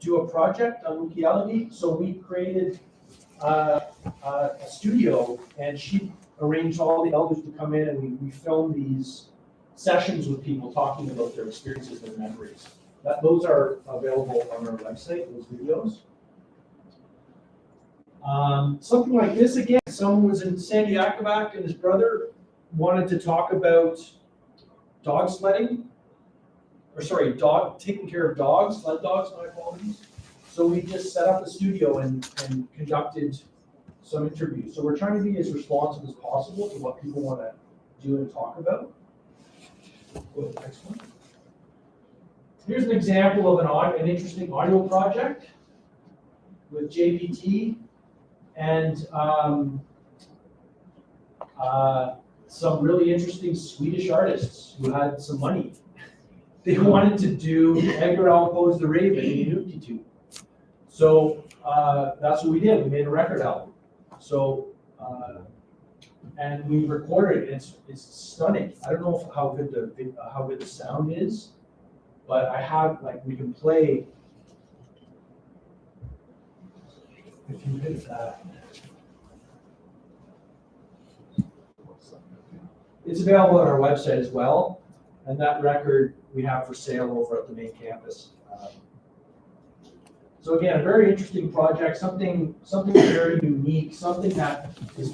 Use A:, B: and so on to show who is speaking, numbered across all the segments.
A: do a project on Iqaluit, so we created a studio, and she arranged all the elders to come in, and we filmed these sessions with people talking about their experiences and memories. Those are available on our website, those videos. Something like this again, someone was in Titiraqtat and his brother wanted to talk about dog sledding, or sorry, taking care of dogs, sled dogs, my apologies. So we just set up a studio and conducted some interviews. So we're trying to be as responsive as possible to what people want to do and talk about. Go to the next one. Here's an example of an interesting audio project with JPT and some really interesting Swedish artists who had some money. They wanted to do Edgar Allan Poe's The Raven in Inuit. So that's what we did. We made a record album. So and we recorded it. It's stunning. I don't know how good the sound is, but I have, like, we can play. If you hit that, it's available on our website as well. And that record we have for sale over at the main campus. So again, a very interesting project, something very unique, something that is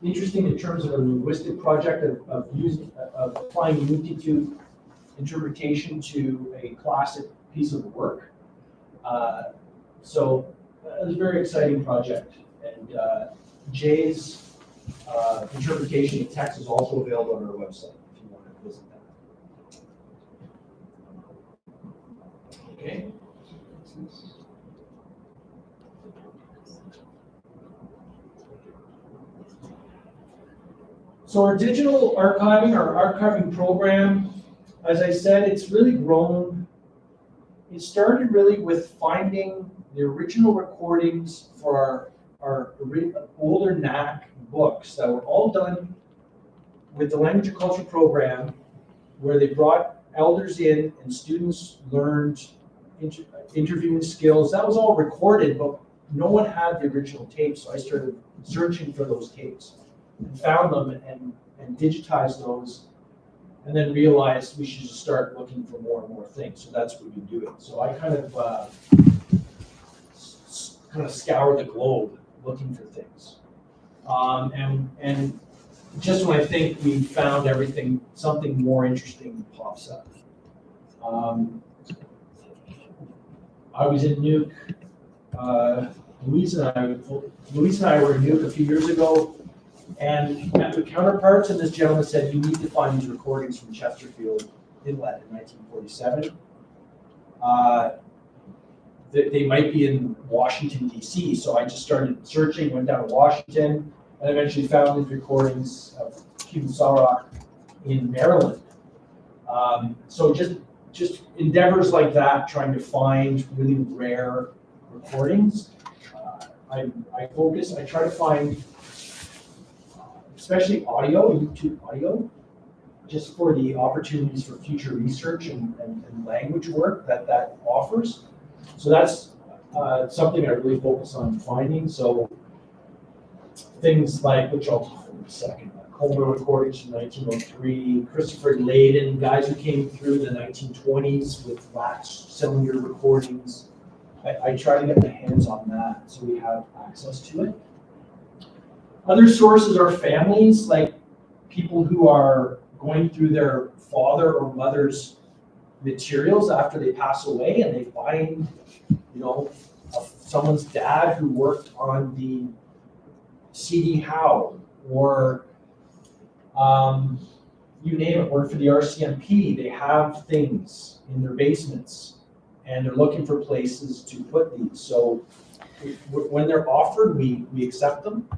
A: interesting in terms of a linguistic project of applying Inuit interpretation to a classic piece of work. So it was a very exciting project, and Jay's interpretation of text is also available on our website if you want to visit that. Okay. So our digital archiving, our archiving program, as I said, it's really grown. It started really with finding the original recordings for our older NAC books that were all done with the Language and Culture program, where they brought elders in and students learned interviewing skills. That was all recorded, but no one had the original tapes, so I started searching for those tapes and found them and digitized those, and then realized we should just start looking for more and more things. So that's what we've been doing. So I kind of scour the globe looking for things. And just when I think we found everything, something more interesting pops up. I was in Nuke. Louise and I were in Nuke a few years ago, and met with counterparts, and this gentleman said, you need to find these recordings from Chesterfield Inlet in 1947. They might be in Washington, D.C., so I just started searching, went down to Washington, and eventually found these recordings of Cuban Sarak in Maryland. So just endeavors like that, trying to find really rare recordings. I try to find, especially audio, YouTube audio, just for the opportunities for future research and language work that offers. So that's something I really focus on finding. So things like, which I'll talk in a second, Coleman recordings from 1903, Christopher Layden, guys who came through the 1920s with latch cylinder recordings. I try to get my hands on that so we have access to it. Other sources are families, like people who are going through their father or mother's materials after they pass away, and they find, someone's dad who worked on the CD Howe, or you name it, worked for the RCMP. They have things in their basements, and they're looking for places to put these. So when they're offered, we accept them.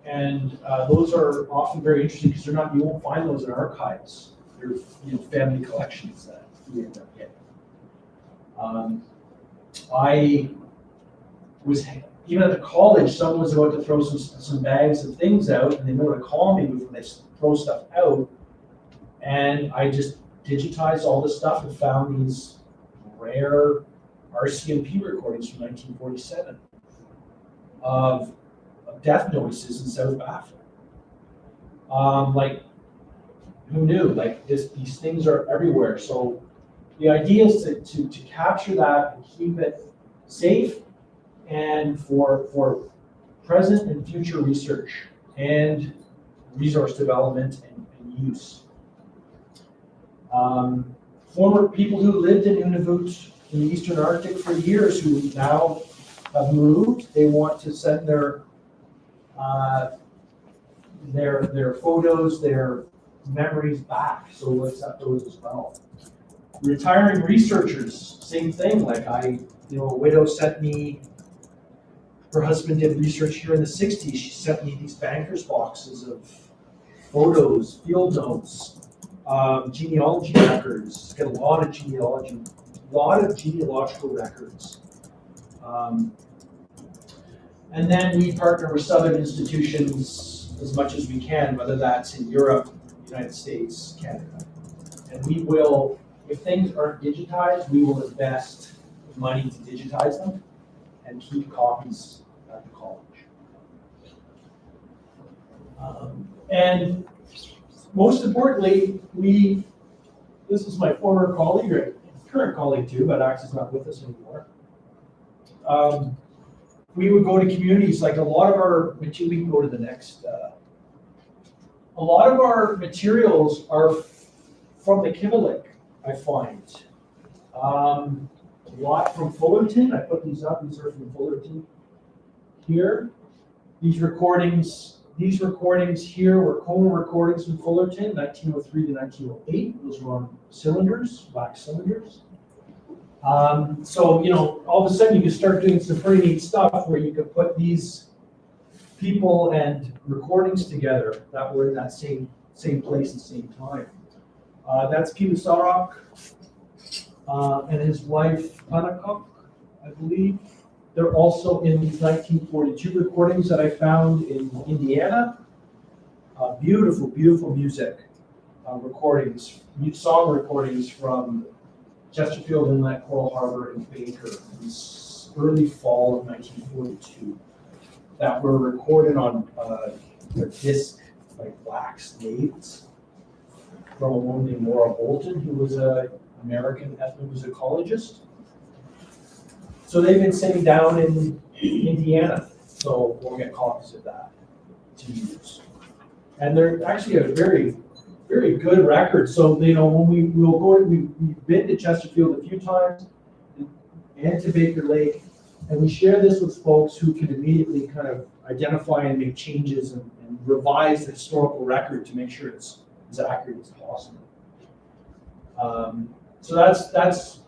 A: And those are often very interesting because you won't find those in archives. They're family collections that we end up getting. I was, even at the college, someone was about to throw some bags of things out, and they were to call me before they throw stuff out. And I just digitized all this stuff and found these rare RCMP recordings from 1947 of death notices in South Africa. Like, who knew? Like, these things are everywhere. So the idea is to capture that and keep it safe and for present and future research and resource development and use. Former people who lived in Nunavut in the Eastern Arctic for years who now have moved, they want to send their photos, their memories back. So we'll accept those as well. Retiring researchers, same thing. Like a widow sent me, her husband did research here in the 60s. She sent me these banker's boxes of photos, field notes, genealogy records. Get a lot of genealogical records. And then we partner with Southern institutions as much as we can, whether that's in Europe, United States, Canada. And we will, if things aren't digitized, we will invest money to digitize them and keep copies at the college. And most importantly, this is my former colleague, or current colleague too, but Axe is not with us anymore. We would go to communities, like a lot of our, we can go to the next, a lot of our materials are from the Iqaluit, I find. A lot from Fullerton. I put these up. These are from Fullerton. Here, these recordings here were coma recordings from Fullerton, 1903 to 1908. Those were on cylinders, wax cylinders. So all of a sudden you can start doing some pretty neat stuff where you could put these people and recordings together that were in that same place and same time. That's Titiraqtat and his wife Iqaluit, I believe. They're also in these 1942 recordings that I found in Indiana. Beautiful, beautiful music recordings, song recordings from Chesterfield Inlet, Coral Harbor, and Baker in the early fall of 1942 that were recorded on a disc, like wax lathes, from a woman named Laura Bolton, who was an American ethnomusicologist. So they've been sitting down in Indiana, so we'll get copies of that to use. And they're actually a very, very good record. So when we've been to Chesterfield a few times and to Baker Lake, and we share this with folks who can immediately kind of identify and make changes and revise the historical record to make sure it's as accurate as possible. So that's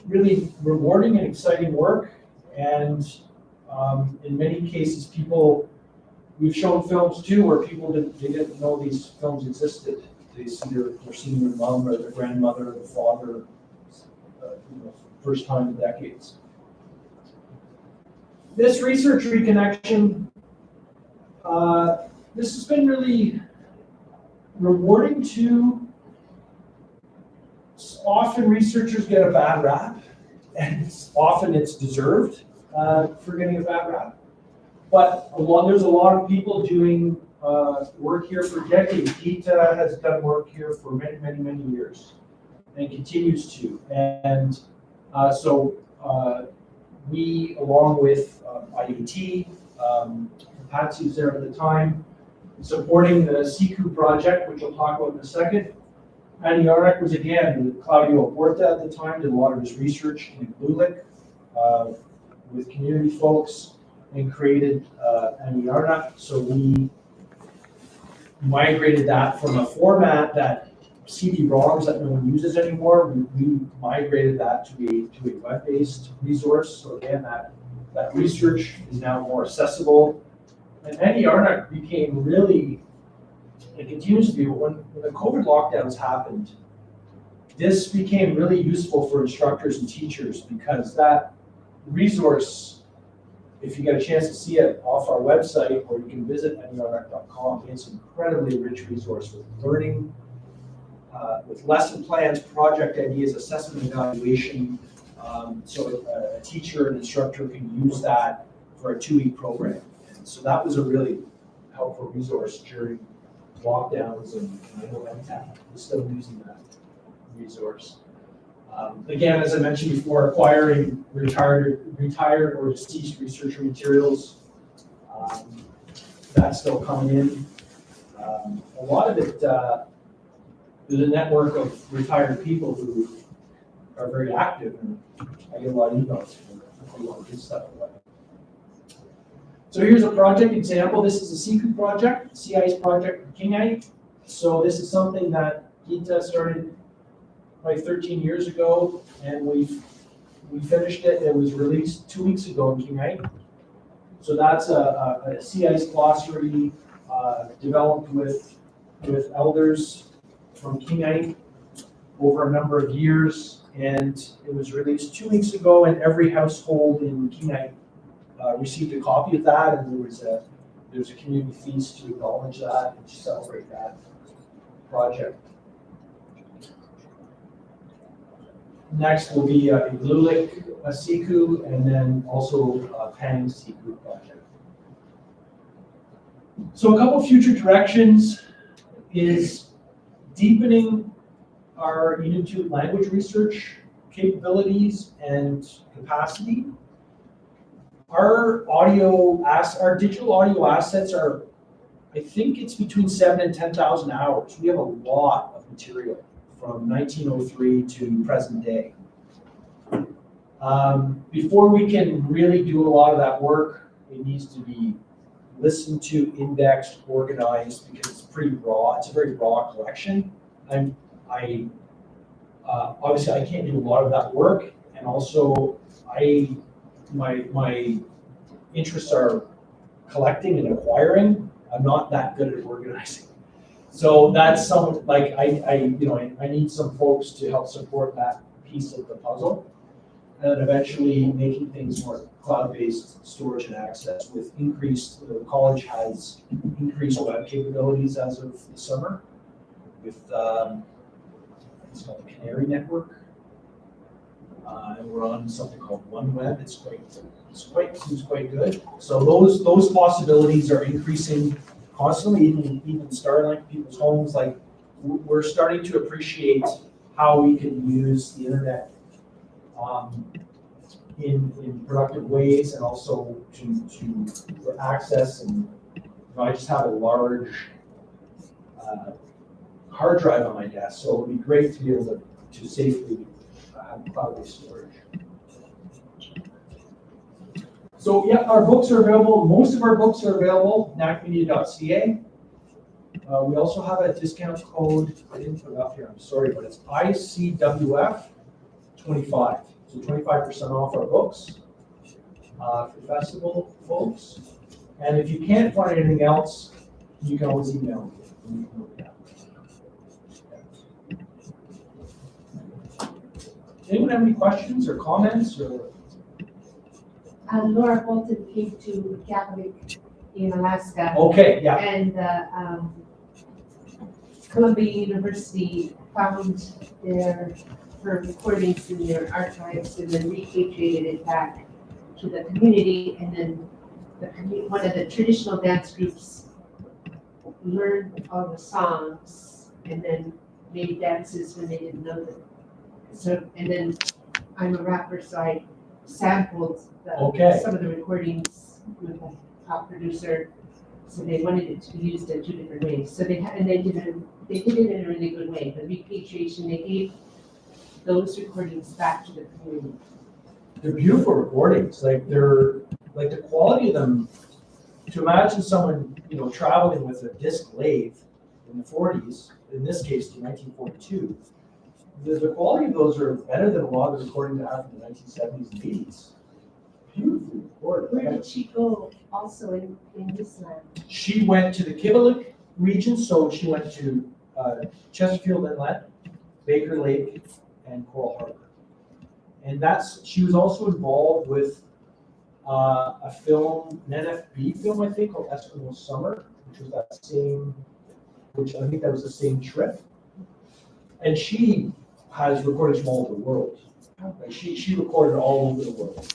A: really rewarding and exciting work, and in many cases, we've shown films too where people didn't know these films existed. They're seeing their mom or their grandmother or the father, first time in decades. This research reconnection, this has been really rewarding too. Often researchers get a bad rap, and often it's deserved for getting a bad rap. But there's a lot of people doing work here for decades. Gita has done work here for many, many, many years and continues to. And so we, along with IUT, Patsy was there at the time, supporting the SIKU project, which we'll talk about in a second. And Iqaluit was, again, Claudio Porta at the time, did a lot of his research in Iqaluit with community folks and created Iqaluit. So we migrated that from a format that CD-ROMs that no one uses anymore. We migrated that to a web-based resource. So again, that research is now more accessible. And Iqaluit became really, it continues to be, but when the COVID lockdowns happened, this became really useful for instructors and teachers because that resource, if you get a chance to see it off our website, or you can visit inuit.com, it's an incredibly rich resource with learning with lesson plans, project ideas, assessment, evaluation. So a teacher and instructor can use that for a 2-week program. And so that was a really helpful resource during lockdowns, and I know MTAP is still using that resource. Again, as I mentioned before, acquiring retired or deceased researcher materials, that's still coming in. A lot of it, there's a network of retired people who are very active, and I get a lot of emails for a lot of good stuff. So here's a project example. This is a CICU project, sea ice project in Iqaluit. So this is something that Gita started like 13 years ago, and we finished it. It was released 2 weeks ago in Iqaluit. So that's a sea ice glossary developed with elders from Iqaluit over a number of years, and it was released 2 weeks ago, and every household in Iqaluit received a copy of that, and there was a community feast to acknowledge that and to celebrate that project. Next will be Iqaluit Siku, and then also Pang Siku project. So a couple future directions is deepening our Inuit language research capabilities and capacity. Our digital audio assets are, I think it's between 7,000 and 10,000 hours. We have a lot of material from 1903 to present day. Before we can really do a lot of that work, it needs to be listened to, indexed, organized, because it's pretty raw. It's a very raw collection. Obviously I can't do a lot of that work, and also my interests are collecting and acquiring. I'm not that good at organizing. So that's I need some folks to help support that piece of the puzzle. And then eventually making things more cloud-based storage and access with increased, the college has increased web capabilities as of the summer with, it's called the Canary Network. And we're on something called OneWeb. Seems quite good. So those possibilities are increasing constantly, even Starlink, people's homes. Like, we're starting to appreciate how we can use the internet in productive ways, and also for access. And I just have a large hard drive on my desk, so it would be great to be able to safely have cloud-based storage. So yeah, our books are available. Most of our books are available nacmedia.ca. We also have a discount code. I didn't put it up here, I'm sorry, but it's ICWF 25. So 25% off our books for festival folks. And if you can't find anything else, you can always email me. Anyone have any questions or comments?
B: Laura Bolton came to Iqaluit in Alaska.
A: Okay, yeah.
B: And Columbia University found her recordings in their archives and then repatriated it back to the community. And then one of the traditional dance groups learned all the songs and then made dances when they didn't know them. So, and then I'm a rapper, so I sampled some of the recordings with the top producer. So they wanted it to be used in 2 different ways. So they did it in a really good way. The repatriation, they gave those recordings back to the community.
A: They're beautiful recordings. Like the quality of them. To imagine someone traveling with a disc lathe in the 40s, in this case in 1942. The quality of those are better than a lot of the recordings I have from the 1970s and 80s. Beautifully recorded.
B: Where did she go also in this land?
A: She went to the Iqaluit region, so she went to Chesterfield Inlet, Baker Lake, and Coral Harbor. And she was also involved with a film, an NFB film, I think, called Eskimo Summer, which I think that was the same trip. And she has recordings from all over the world. Like she recorded all over the world.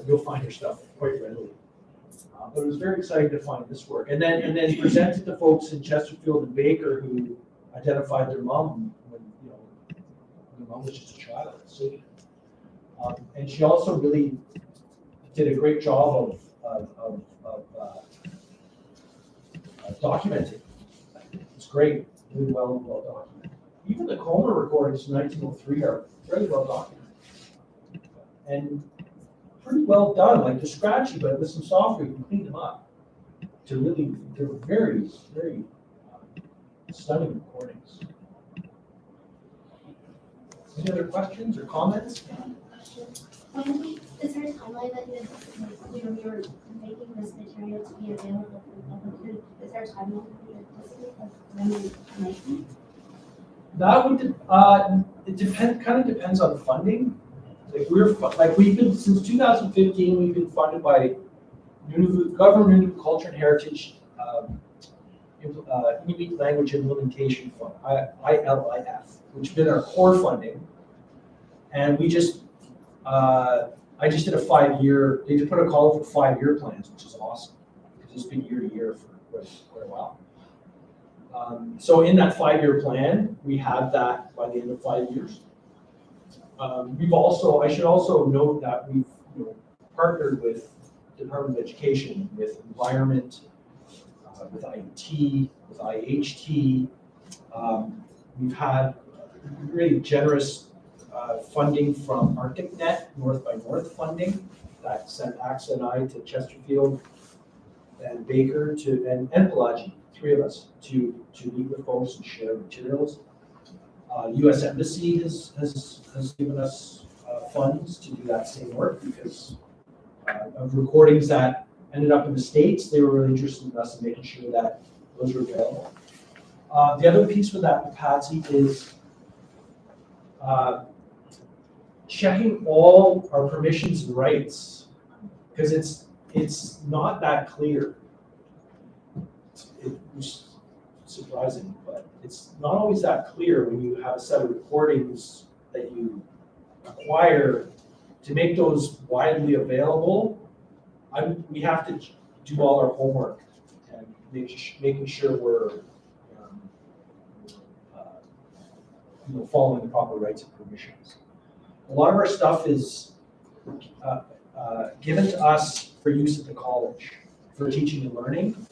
A: You'll find her stuff quite readily. But it was very exciting to find this work. And then presented to folks in Chesterfield and Baker who identified their mom when, their mom was just a child. So, and she also really did a great job of documenting. It's great, really well documented. Even the Comer recordings from 1903 are very well documented. And pretty well done, like they're scratchy, but with some software you can clean them up. They're very, very stunning recordings. Any other questions or comments?
C: Is there a timeline that you're making this material to be available for the public? Is there a timeline that you anticipate of when you're making?
A: That would kind of depends on funding. We've been since 2015. We've been funded by Nunavut Government Nunavut Culture and Heritage Inuit Language Implementation Fund (ILIF), which has been our core funding, and we just I just did a 5-year. They just put a call for 5-year plans, which is awesome because it's been year to year for quite a while. So in that 5-year plan, we have that by the end of 5 years. I should also note that we've partnered with the Department of Education, with Environment, with IUT, with IHT. We've had really generous funding from ArcticNet, North by North funding, that sent AXA and I to Chesterfield and Baker and Pelagi, 3 of us, to meet with folks and share materials. U.S. Embassy has given us funds to do that same work because of recordings that ended up in the States. They were really interested in us in making sure that those were available. The other piece with that, Patsy, is checking all our permissions and rights, because it's not that clear. It's surprising, but it's not always that clear when you have a set of recordings that you acquire to make those widely available. We have to do all our homework and making sure we're following the proper rights and permissions. A lot of our stuff is given to us for use at the college for teaching and learning.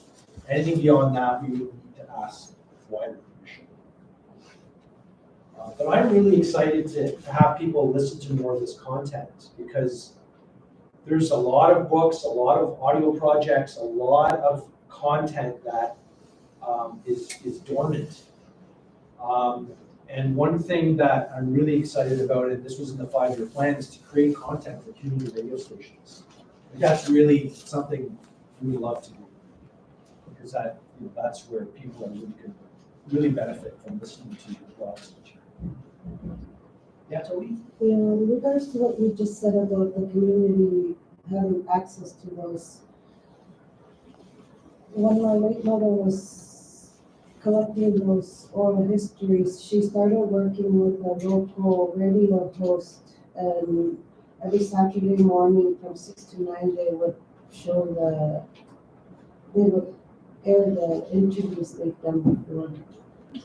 A: Anything beyond that, we would need to ask wider permission. But I'm really excited to have people listen to more of this content because there's a lot of books, a lot of audio projects, a lot of content that is dormant. And one thing that I'm really excited about, and this was in the 5-year plan, is to create content for community radio stations. And that's really something we love to do, because that's where people could really benefit from listening to your blogs. Yeah, Toby?
D: Yeah, in regards to what you just said about the community having access to those, when my late mother was collecting those oral histories, she started working with a local radio host, and every Saturday morning from 6 to 9 they would air the interviews they've done before.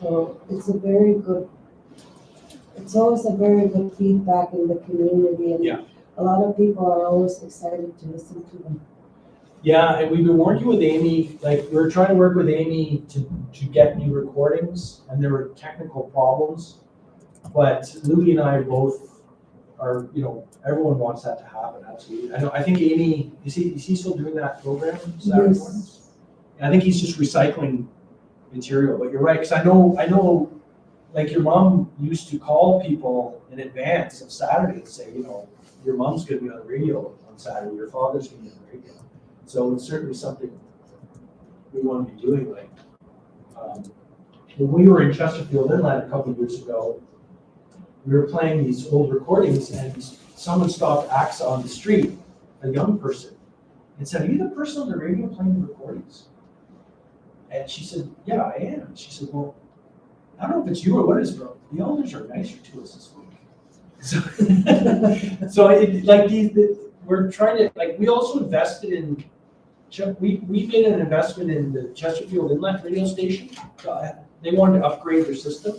D: So it's always a very good feedback in the community, and a lot of people are always excited to listen to them.
A: Yeah, and we've been working with Amy, we're trying to work with Amy to get new recordings, and there were technical problems, but Louie and I both are, everyone wants that to happen, absolutely. I think Amy, is he still doing that program Saturday mornings? And I think he's just recycling material, but you're right, because I know, like your mom used to call people in advance of Saturday and say, your mom's going to be on the radio on Saturday, your father's going to be on the radio. So it's certainly something we want to be doing. When we were in Chesterfield Inlet a couple of years ago, we were playing these old recordings, and someone stopped AXA on the street, a young person, and said, "Are you the person on the radio playing the recordings?" And she said, "Yeah, I am." She said, "Well, I don't know if it's you or what it is, bro. The elders are nicer to us this week. So, so we're trying to, like, we also invested in, we made an investment in the Chesterfield Inlet radio station. They wanted to upgrade their system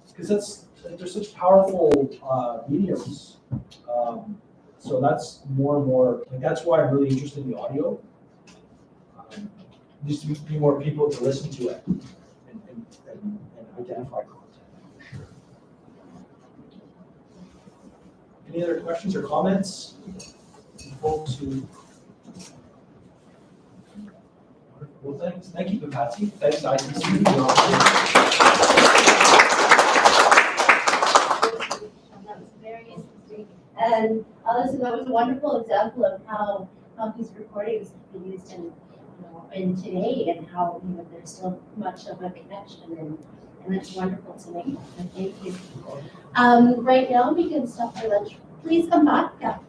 A: because they're such powerful mediums. So that's more and more, like, that's why I'm really interested in the audio. Just to be more people to listen to it and identify content. Any other questions or comments? Folks who. Well, thanks. Thank you, Patsy. Thanks, ITC.
C: That was very interesting. And also, that was a wonderful example of how these recordings can be used in today, and how there's still much of a connection, and it's wonderful to make. And thank you. Right now we can stop for lunch. Please come back. Our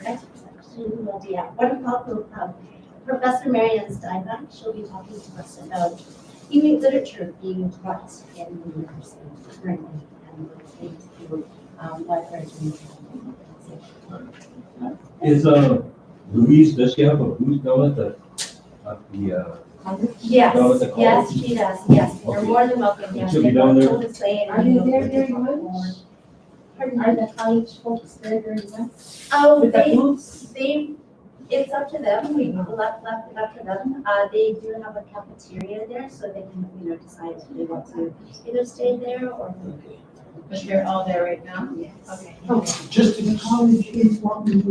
C: next section will be at 1 o'clock. We'll have Professor Marianne Steinbach. She'll be talking to us about Inuit literature being taught in the university currently, and we'll take you what they're doing.
E: Is Louise, does she have a booth down at the
C: Yes,
E: down at the college?
C: yes, she does, yes, you're
E: Okay.
C: more than welcome, yes.
E: She'll be down there?
B: Are they there very much? Are the college folks there very much?
C: Oh,
B: With the booths?
C: it's up to them, we left it up to them. They do have a cafeteria there, so they can, decide if they want to either stay there or.
B: But they're all there right now?
C: Yes.
B: Okay.
A: Just to,
F: College is what we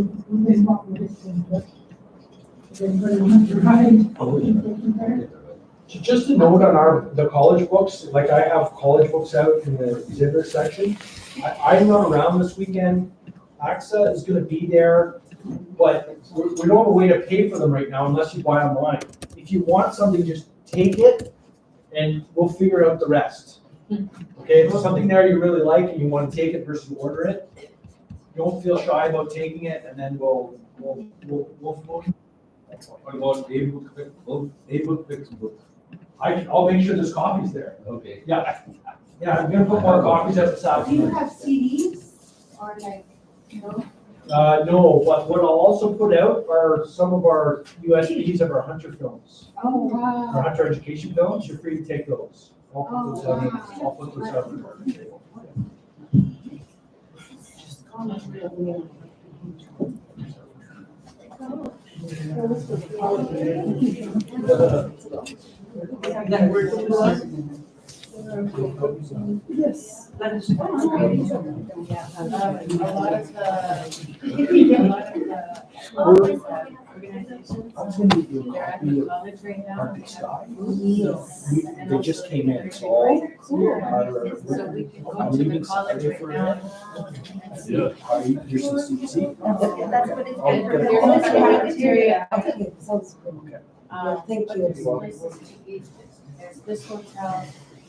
A: just a note on the college books, like I have college books out in the exhibit section. I'm not around this weekend. AXA is gonna be there, but we don't have a way to pay for them right now unless you buy online. If you want something, just take it and we'll figure out the rest. Okay, if there's something there you really like and you want to take it versus order it, don't feel shy about taking it, and then we'll
E: What about ebook fix book?
A: I'll make sure there's copies there.
E: Okay.
A: Yeah, I'm gonna put more copies out this
B: Do you
A: afternoon.
B: have CDs or like,
A: No, but what I'll also put out are some of our USBs of our Hunter films,
B: Oh,
A: our
B: wow.
A: Hunter education films. You're free to take those. I'll put those out. I'll put those out.
F: Yes.
B: A lot of the organizations,
A: I'll send you a
B: they're at
A: copy
B: the
A: of
B: college right now.
A: Arctic Sky.
B: Yes.
A: They just came in, so all.
B: So we can go to the college right now. and see.
E: Yeah.
A: Here's some CC.
C: That's what it's.
A: I'll get a
B: There's
A: copy.
B: also cafeteria.
D: Okay, sounds good. Thank
B: but
D: you.
B: there's places to eat. There's this hotel.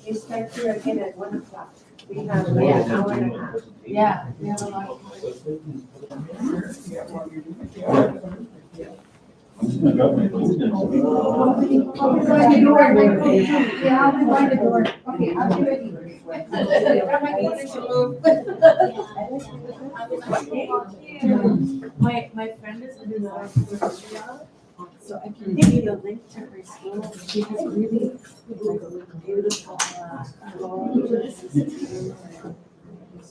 D: We start here again at 1 o'clock. We have
B: Yeah.
D: an hour and a half.
B: Yeah, we have a lot of.
E: I got my phone.
F: I'll be by the door. Yeah, I'll be by the door. Okay, I'll be ready.
B: My friend is in Montreal, so I can give you the link to her school. She has really beautiful.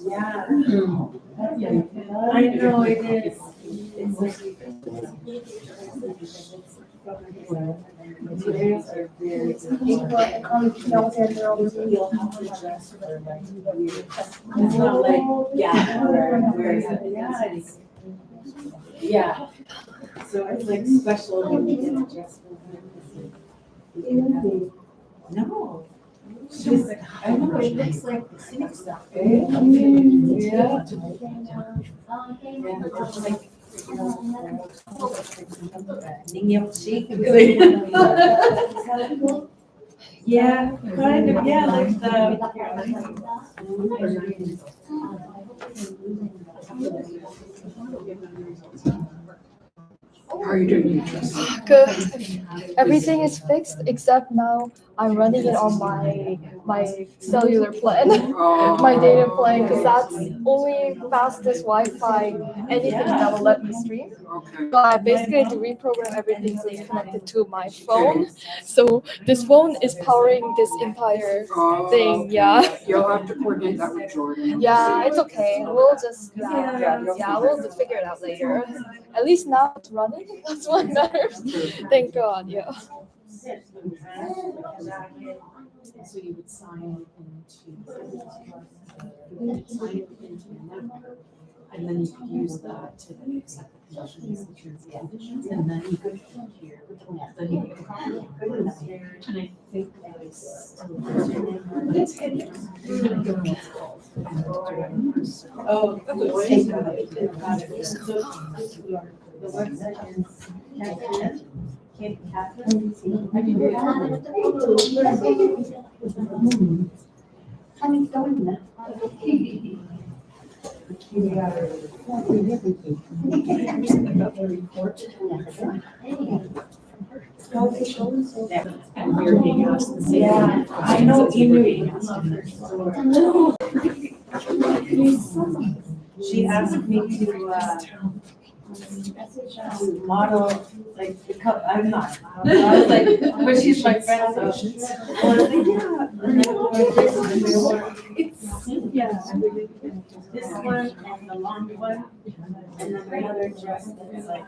B: Yeah. I know it is. It's like. Materials are very. It's not like, yeah, yeah. So it's like special when you get dressed for them. No. She's like, I know, it looks like the scenic stuff. Yeah. It's like, yeah, kind of, yeah, like
G: How are you doing, Beatrice? Good. everything is fixed except now I'm running it on my cellular plan, my data plan, because that's only fastest Wi-Fi anything that will let me stream.
F: Okay.
G: So I basically had to reprogram everything so it's connected to my phone. So this phone is powering this entire thing. Yeah.
F: You'll have to coordinate that with Jordan.
G: Yeah, it's okay. We'll just we'll just figure it out later. At least now it's running. That's what matters. Thank God. Yeah.
H: So you would sign into a network, and then you could use that to then accept the conditions, the terms and conditions, and then you could here, then you could copy. And I think that is still. But it's hidden.
B: Oh, take it. So the website is Cape Catherine. I can do it. I'm going now.
H: And we're being asked the same.
B: Yeah, I know Inuit. She asked me to model, like, the cup, I'm not. I was like, but she's my friend, so. I was like, yeah. And then yeah. This one and the long one, and then the other dress that's like.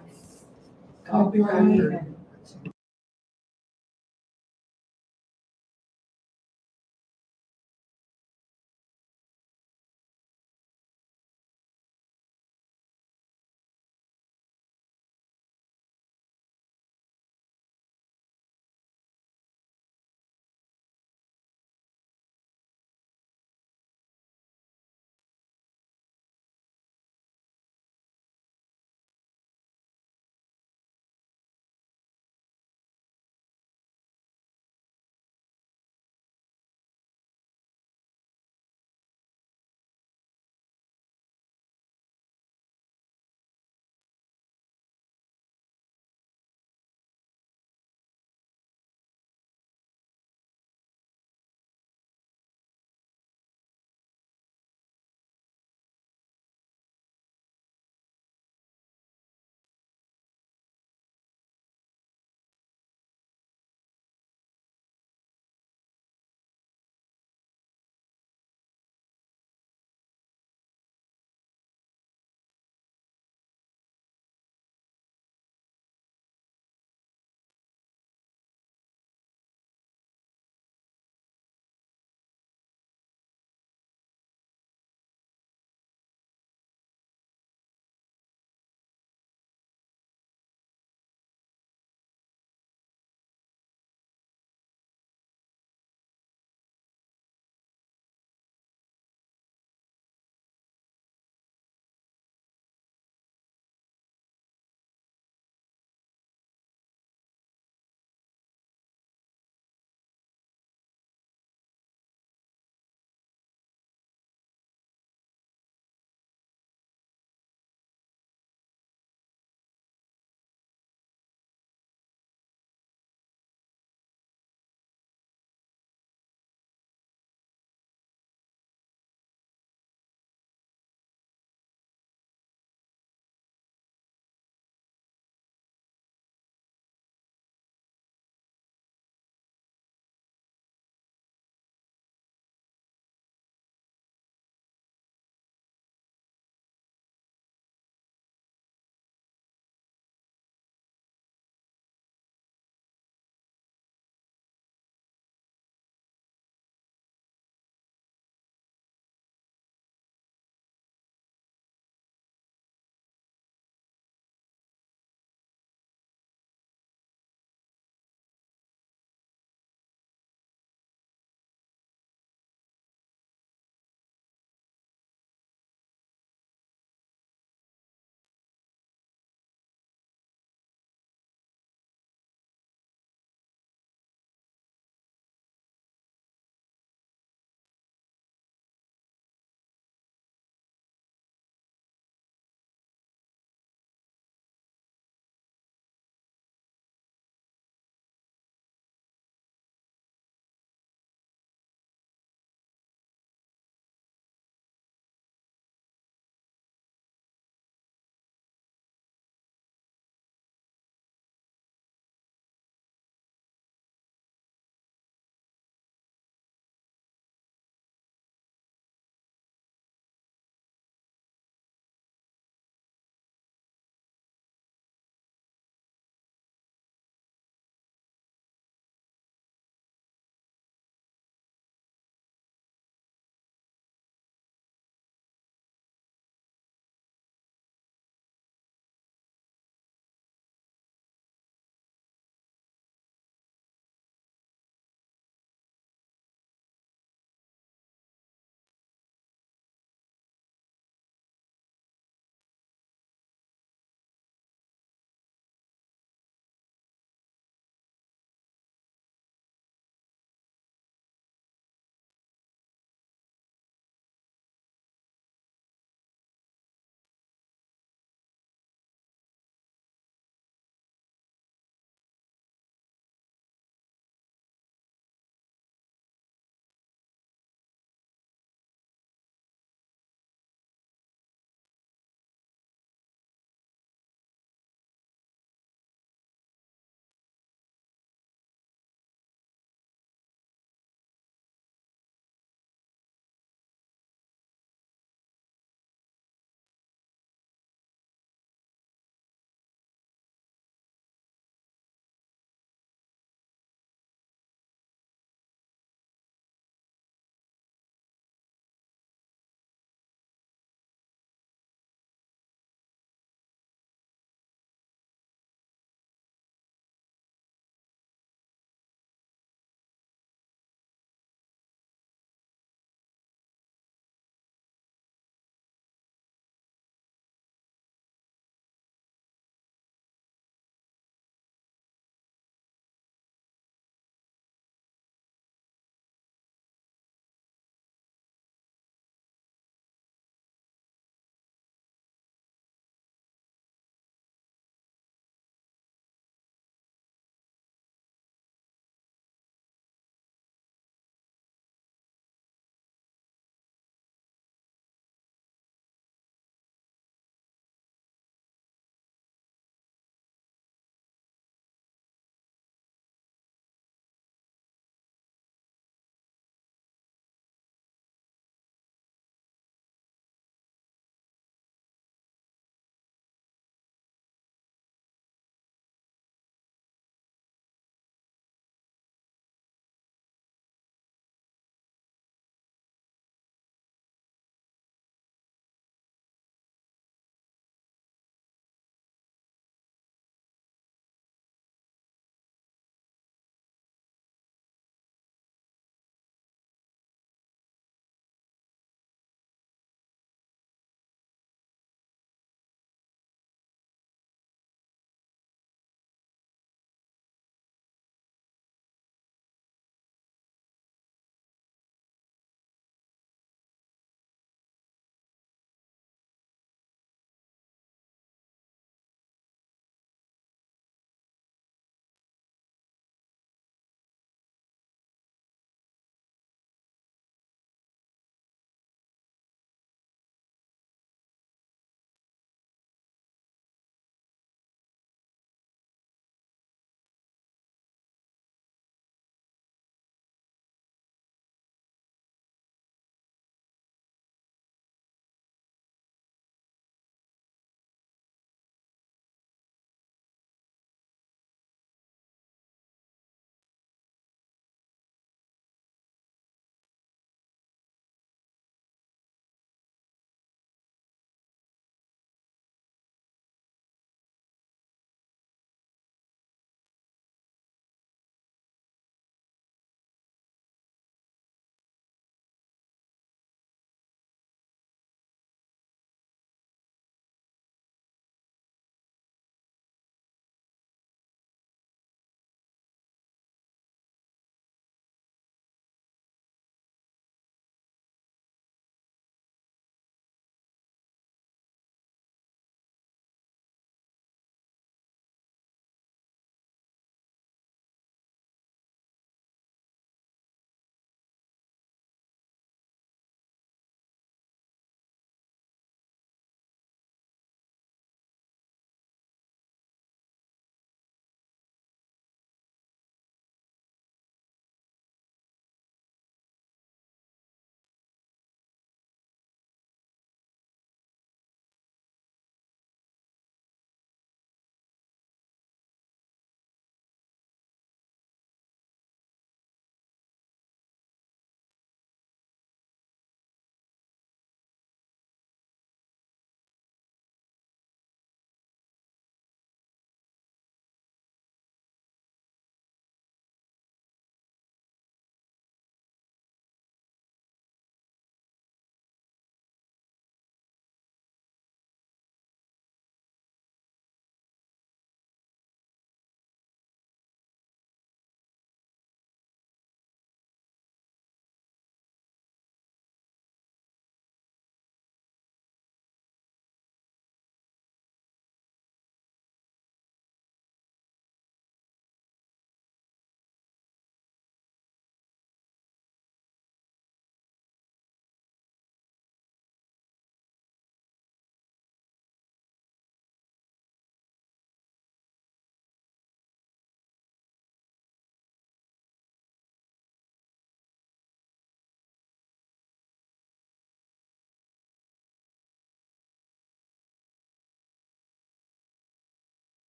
F: Copyright.